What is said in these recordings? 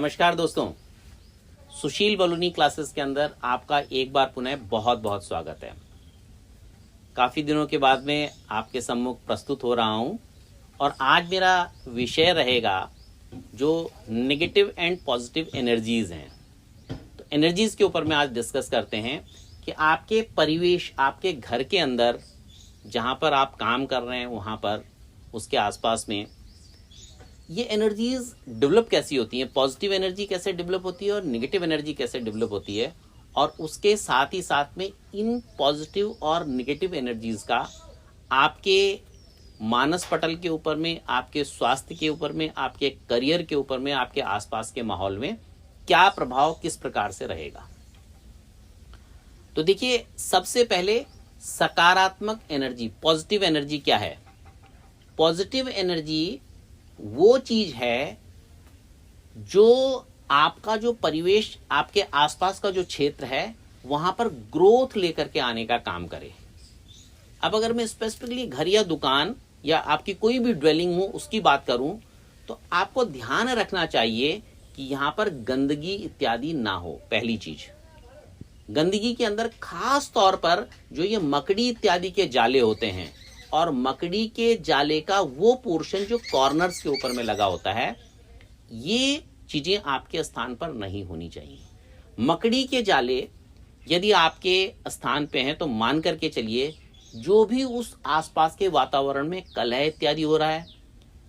नमस्कार दोस्तों, सुशील बलूनी क्लासेस के अंदर आपका एक बार पुनः बहुत बहुत स्वागत है। काफ़ी दिनों के बाद में आपके सम्मुख प्रस्तुत हो रहा हूं और आज मेरा विषय रहेगा जो नेगेटिव एंड पॉजिटिव एनर्जीज हैं। तो एनर्जीज के ऊपर में आज डिस्कस करते हैं कि आपके परिवेश, आपके घर के अंदर जहां पर आप काम कर रहे हैं वहां पर उसके आसपास में ये एनर्जीज डेवलप कैसी होती हैं, पॉजिटिव एनर्जी कैसे डेवलप होती है और नेगेटिव एनर्जी कैसे डेवलप होती है, और उसके साथ ही साथ में इन पॉजिटिव और नेगेटिव एनर्जीज का आपके मानस पटल के ऊपर में, आपके स्वास्थ्य के ऊपर में, आपके करियर के ऊपर में, आपके आसपास के माहौल में क्या प्रभाव किस प्रकार से रहेगा। तो देखिए, सबसे पहले सकारात्मक एनर्जी, पॉजिटिव एनर्जी क्या है। पॉजिटिव एनर्जी वो चीज है जो आपका जो परिवेश, आपके आसपास का जो क्षेत्र है वहां पर ग्रोथ लेकर के आने का काम करे। अब अगर मैं स्पेसिफिकली घर या दुकान या आपकी कोई भी ड्वेलिंग हो उसकी बात करूं तो आपको ध्यान रखना चाहिए कि यहां पर गंदगी इत्यादि ना हो। पहली चीज, गंदगी के अंदर खास तौर पर जो ये मकड़ी इत्यादि के जाले होते हैं और मकड़ी के जाले का वो पोर्शन जो कॉर्नर्स के ऊपर में लगा होता है, ये चीजें आपके स्थान पर नहीं होनी चाहिए। मकड़ी के जाले यदि आपके स्थान पे हैं तो मान करके चलिए जो भी उस आसपास के वातावरण में कलह इत्यादि हो रहा है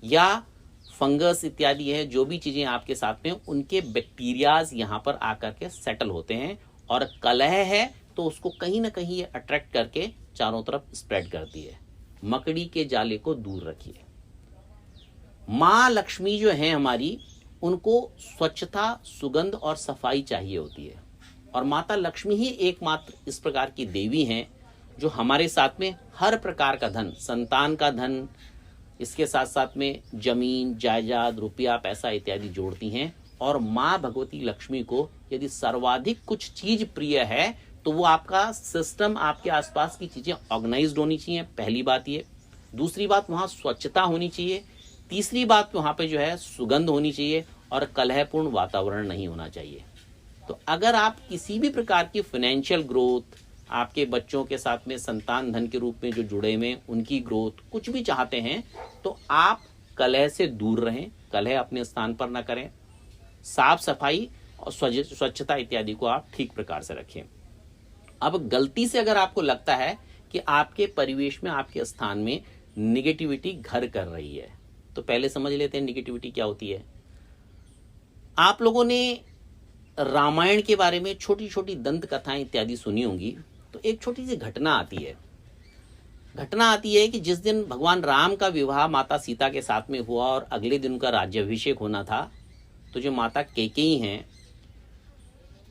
या फंगस इत्यादि है, जो भी चीजें आपके साथ में, उनके बैक्टीरियाज यहाँ पर आकर के सेटल होते हैं और कलह है तो उसको कहीं ना कहीं ये अट्रैक्ट करके चारों तरफ स्प्रेड करती है। मकड़ी के जाले को दूर रखिए। माँ लक्ष्मी जो है हमारी, उनको स्वच्छता, सुगंध और सफाई चाहिए होती है और माता लक्ष्मी ही एकमात्र इस प्रकार की देवी हैं जो हमारे साथ में हर प्रकार का धन, संतान का धन, इसके साथ साथ में जमीन, जायदाद, रुपया, पैसा इत्यादि जोड़ती हैं। और माँ भगवती लक्ष्मी को यदि सर्वाधिक कुछ चीज प्रिय है तो वो आपका सिस्टम, आपके आसपास की चीजें ऑर्गेनाइज्ड होनी चाहिए, पहली बात ये। दूसरी बात, वहां स्वच्छता होनी चाहिए। तीसरी बात, वहां पे जो है सुगंध होनी चाहिए और कलहपूर्ण वातावरण नहीं होना चाहिए। तो अगर आप किसी भी प्रकार की फाइनेंशियल ग्रोथ, आपके बच्चों के साथ में संतान धन के रूप में जो जुड़े हुए उनकी ग्रोथ, कुछ भी चाहते हैं तो आप कलह से दूर रहें, कलह अपने स्थान पर ना करें। साफ सफाई और स्वच्छता इत्यादि को आप ठीक प्रकार से रखें। अब गलती से अगर आपको लगता है कि आपके परिवेश में, आपके स्थान में निगेटिविटी घर कर रही है तो पहले समझ लेते हैं निगेटिविटी क्या होती है। आप लोगों ने रामायण के बारे में छोटी छोटी दंत कथाएं इत्यादि सुनी होंगी। तो एक छोटी सी घटना आती है कि जिस दिन भगवान राम का विवाह माता सीता के साथ में हुआ और अगले दिन उनका राज्याभिषेक होना था, तो जो माता कैकेयी हैं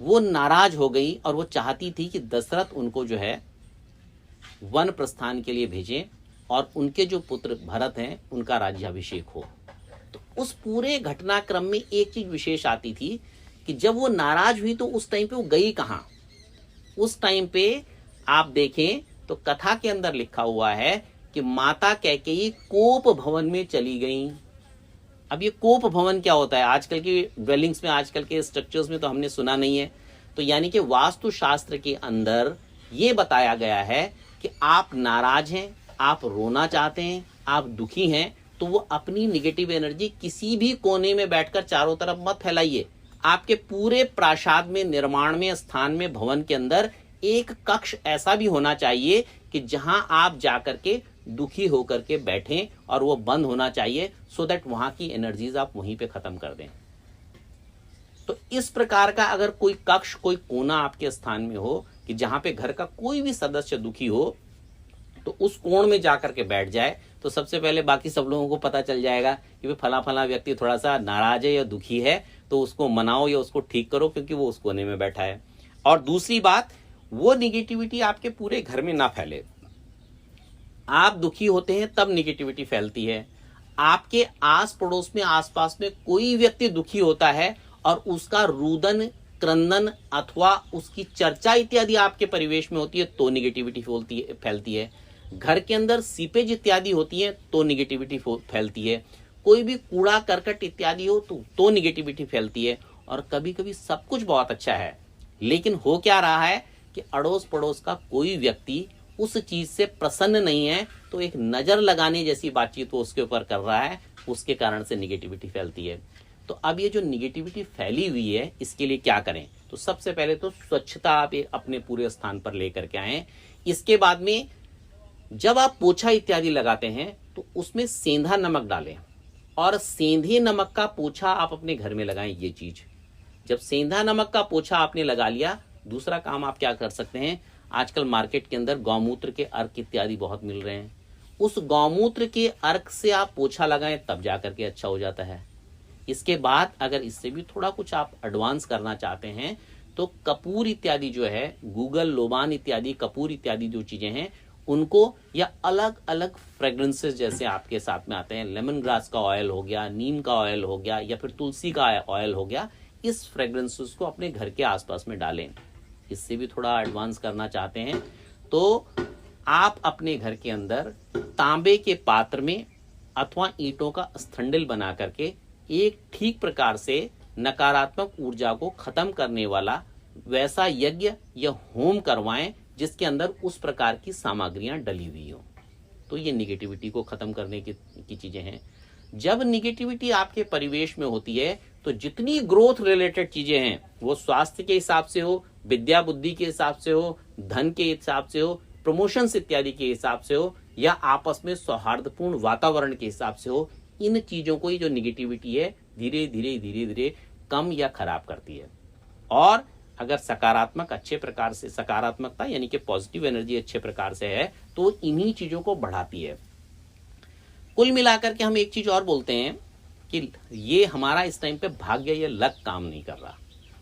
वो नाराज हो गई और वो चाहती थी कि दशरथ उनको जो है वन प्रस्थान के लिए भेजें और उनके जो पुत्र भरत हैं उनका राज्याभिषेक हो। तो उस पूरे घटनाक्रम में एक चीज विशेष आती थी कि जब वो नाराज हुई तो उस टाइम पे वो गई कहां। उस टाइम पे आप देखें तो कथा के अंदर लिखा हुआ है कि माता कैकेयी कोप भवन में चली गई। अब ये कोप भवन क्या होता है? आजकल की ड्वेलिंग्स में, आजकल के स्ट्रक्चर्स में तो हमने सुना नहीं है। तो यानी कि वास्तुशास्त्र के अंदर ये बताया गया है कि आप नाराज हैं, आप रोना चाहते हैं, आप दुखी हैं, तो वो अपनी निगेटिव एनर्जी किसी भी कोने में बैठकर चारों तरफ मत फैलाइए। आपके पूरे प्रासाद में, निर्माण में, स्थान में, भवन के अंदर एक कक्ष ऐसा भी होना चाहिए कि जहां आप जाकर के दुखी होकर के बैठें और वो बंद होना चाहिए, सो दैट वहां की एनर्जीज आप वहीं पे खत्म कर दें। तो इस प्रकार का अगर कोई कक्ष, कोई कोना आपके स्थान में हो कि जहां पे घर का कोई भी सदस्य दुखी हो, तो उस कोण में जाकर के बैठ जाए तो सबसे पहले बाकी सब लोगों को पता चल जाएगा कि फला फला व्यक्ति थोड़ा सा नाराज है या दुखी है, तो उसको मनाओ या उसको ठीक करो क्योंकि वो उस कोने में बैठा है। और दूसरी बात, वो निगेटिविटी आपके पूरे घर में ना फैले। आप दुखी होते हैं तब निगेटिविटी फैलती है। आपके आस पड़ोस में, आसपास में कोई व्यक्ति दुखी होता है और उसका रुदन, क्रंदन अथवा उसकी चर्चा इत्यादि आपके परिवेश में होती है तो निगेटिविटी फैलती है। घर के अंदर सीपेज इत्यादि होती है तो निगेटिविटी फैलती है। कोई भी कूड़ा करकट इत्यादि हो तो निगेटिविटी फैलती है। और कभी कभी सब कुछ बहुत अच्छा है, लेकिन हो क्या रहा है कि अड़ोस पड़ोस का कोई व्यक्ति उस चीज से प्रसन्न नहीं है, तो एक नजर लगाने जैसी बातचीत वो उसके ऊपर कर रहा है, उसके कारण से निगेटिविटी फैलती है। तो अब ये जो निगेटिविटी फैली हुई है, इसके लिए क्या करें? तो सबसे पहले तो स्वच्छता आप अपने पूरे स्थान पर लेकर के आए। इसके बाद में जब आप पोछा इत्यादि लगाते हैं तो उसमें सेंधा नमक डालें, और सेंधे नमक का पोछा आप अपने घर में लगाएं। ये चीज, जब सेंधा नमक का पोछा आपने लगा लिया, दूसरा काम आप क्या कर सकते हैं, आजकल मार्केट के अंदर गौमूत्र के अर्क इत्यादि बहुत मिल रहे हैं, उस गौमूत्र के अर्क से आप पोछा लगाएं, तब जाकर के अच्छा हो जाता है। इसके बाद अगर इससे भी थोड़ा कुछ आप एडवांस करना चाहते हैं तो कपूर इत्यादि जो है, गूगल, लोबान इत्यादि, कपूर इत्यादि जो चीजें हैं उनको, या अलग अलग फ्रेग्रेंसेस जैसे आपके साथ में आते हैं, लेमन ग्रास का ऑयल हो गया, नीम का ऑयल हो गया, या फिर तुलसी का ऑयल हो गया, इस फ्रेग्रेंसेस को अपने घर के आसपास में डालें। इससे भी थोड़ा एडवांस करना चाहते हैं तो आप अपने घर के अंदर तांबे के पात्र में अथवा ईंटों का स्थंडिल बना करके एक ठीक प्रकार से नकारात्मक ऊर्जा को खत्म करने वाला वैसा यज्ञ या होम करवाएं जिसके अंदर उस प्रकार की सामग्रियां डली हुई हो। तो ये निगेटिविटी को खत्म करने की चीजें हैं। जब निगेटिविटी आपके परिवेश में होती है तो जितनी ग्रोथ रिलेटेड चीजें हैं, वो स्वास्थ्य के हिसाब से हो, विद्या बुद्धि के हिसाब से हो, धन के हिसाब से हो, प्रमोशंस इत्यादि के हिसाब से हो, या आपस में सौहार्दपूर्ण वातावरण के हिसाब से हो, इन चीजों को, ये जो निगेटिविटी है, धीरे धीरे कम या खराब करती है। और अगर सकारात्मक अच्छे प्रकार से, सकारात्मकता यानी कि पॉजिटिव एनर्जी अच्छे प्रकार से है, तो इन्हीं चीजों को बढ़ाती है। कुल मिलाकर के हम एक चीज और बोलते हैं कि ये हमारा इस टाइम पे भाग्य या लक काम नहीं कर रहा।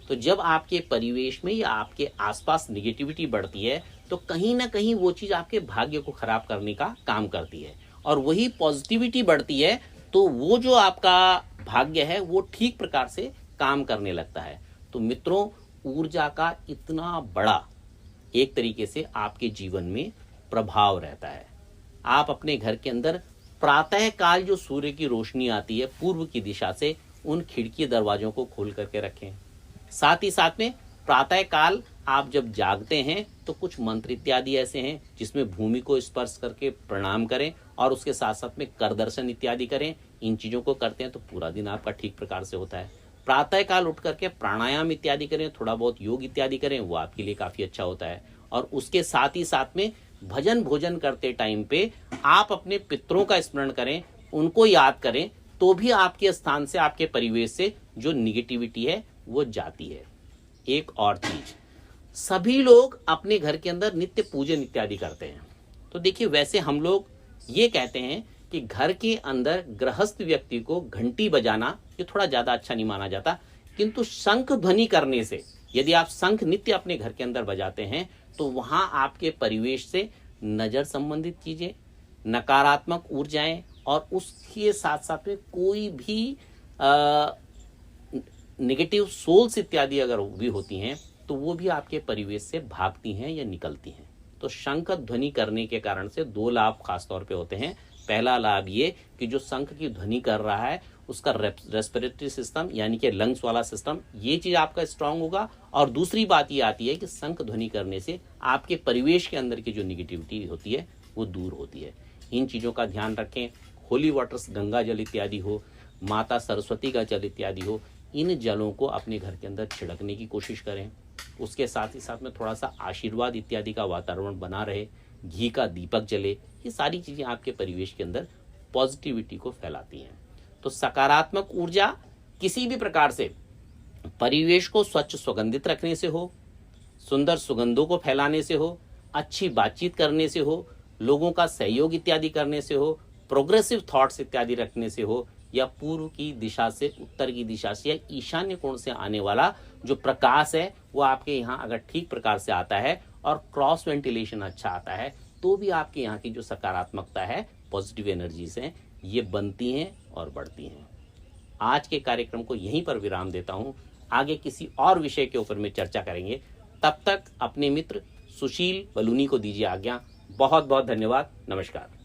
तो जब आपके परिवेश में या आपके आसपास निगेटिविटी बढ़ती है तो कहीं ना कहीं वो चीज आपके भाग्य को खराब करने का काम करती है, और वही पॉजिटिविटी बढ़ती है तो वो जो आपका भाग्य है वो ठीक प्रकार से काम करने लगता है। तो मित्रों, ऊर्जा का इतना बड़ा एक तरीके से आपके जीवन में प्रभाव रहता है। आप अपने घर के अंदर प्रातः काल जो सूर्य की रोशनी आती है पूर्व की दिशा से, उन खिड़की दरवाजों को खोल करके रखें। साथ ही साथ में प्रातः काल आप जब जागते हैं तो कुछ मंत्र इत्यादि ऐसे हैं जिसमें भूमि को स्पर्श करके प्रणाम करें, और उसके साथ साथ में कर दर्शन इत्यादि करें। इन चीजों को करते हैं तो पूरा दिन आपका ठीक प्रकार से होता है। प्रातः काल उठ करके प्राणायाम इत्यादि करें, थोड़ा बहुत योग इत्यादि करें, वो आपके लिए काफी अच्छा होता है। और उसके साथ ही साथ में भजन भोजन करते टाइम पे आप अपने पितरों का स्मरण करें, उनको याद करें, तो भी आपके स्थान से, आपके परिवेश से जो निगेटिविटी है वो जाती है। एक और चीज, सभी लोग अपने घर के अंदर नित्य पूजन इत्यादि करते हैं। तो देखिए, वैसे हम लोग ये कहते हैं कि घर के अंदर गृहस्थ व्यक्ति को घंटी बजाना ये थोड़ा ज्यादा अच्छा नहीं माना जाता, किंतु शंख ध्वनि करने से, यदि आप शंख नित्य अपने घर के अंदर बजाते हैं तो वहां आपके परिवेश से नजर संबंधित चीजें, नकारात्मक ऊर्जाएं, और उसके साथ साथ में कोई भी नेगेटिव सोल्स इत्यादि अगर भी होती हैं तो वो भी आपके परिवेश से भागती हैं या निकलती हैं। तो शंख ध्वनि करने के कारण से दो लाभ खासतौर पे होते हैं। पहला लाभ ये कि जो शंख की ध्वनि कर रहा है उसका रेस्पिरेटरी सिस्टम यानी कि लंग्स वाला सिस्टम, ये चीज आपका स्ट्रांग होगा। और दूसरी बात ये आती है कि शंख ध्वनि करने से आपके परिवेश के अंदर की जो निगेटिविटी होती है वो दूर होती है। इन चीजों का ध्यान रखें। होली वाटर्स, गंगा जल इत्यादि हो, माता सरस्वती का जल इत्यादि हो, इन जलों को अपने घर के अंदर छिड़कने की कोशिश करें। उसके साथ ही साथ में थोड़ा सा आशीर्वाद इत्यादि का वातावरण बना रहे, घी का दीपक जले, ये सारी चीजें आपके परिवेश के अंदर पॉजिटिविटी को फैलाती हैं। तो सकारात्मक ऊर्जा किसी भी प्रकार से परिवेश को स्वच्छ सुगंधित रखने से हो, सुंदर सुगंधों को फैलाने से हो, अच्छी बातचीत करने से हो, लोगों का सहयोग इत्यादि करने से हो, प्रोग्रेसिव थॉट्स इत्यादि रखने से हो, या पूर्व की दिशा से, उत्तर की दिशा से या ईशान्य कोण से आने वाला जो प्रकाश है वो आपके यहाँ अगर ठीक प्रकार से आता है और क्रॉस वेंटिलेशन अच्छा आता है, तो भी आपके यहाँ की जो सकारात्मकता है, पॉजिटिव एनर्जीज हैं, ये बनती हैं और बढ़ती हैं। आज के कार्यक्रम को यहीं पर विराम देता हूँ। आगे किसी और विषय के ऊपर में चर्चा करेंगे। तब तक अपने मित्र सुशील बलूनी को दीजिए आज्ञा। बहुत बहुत धन्यवाद। नमस्कार।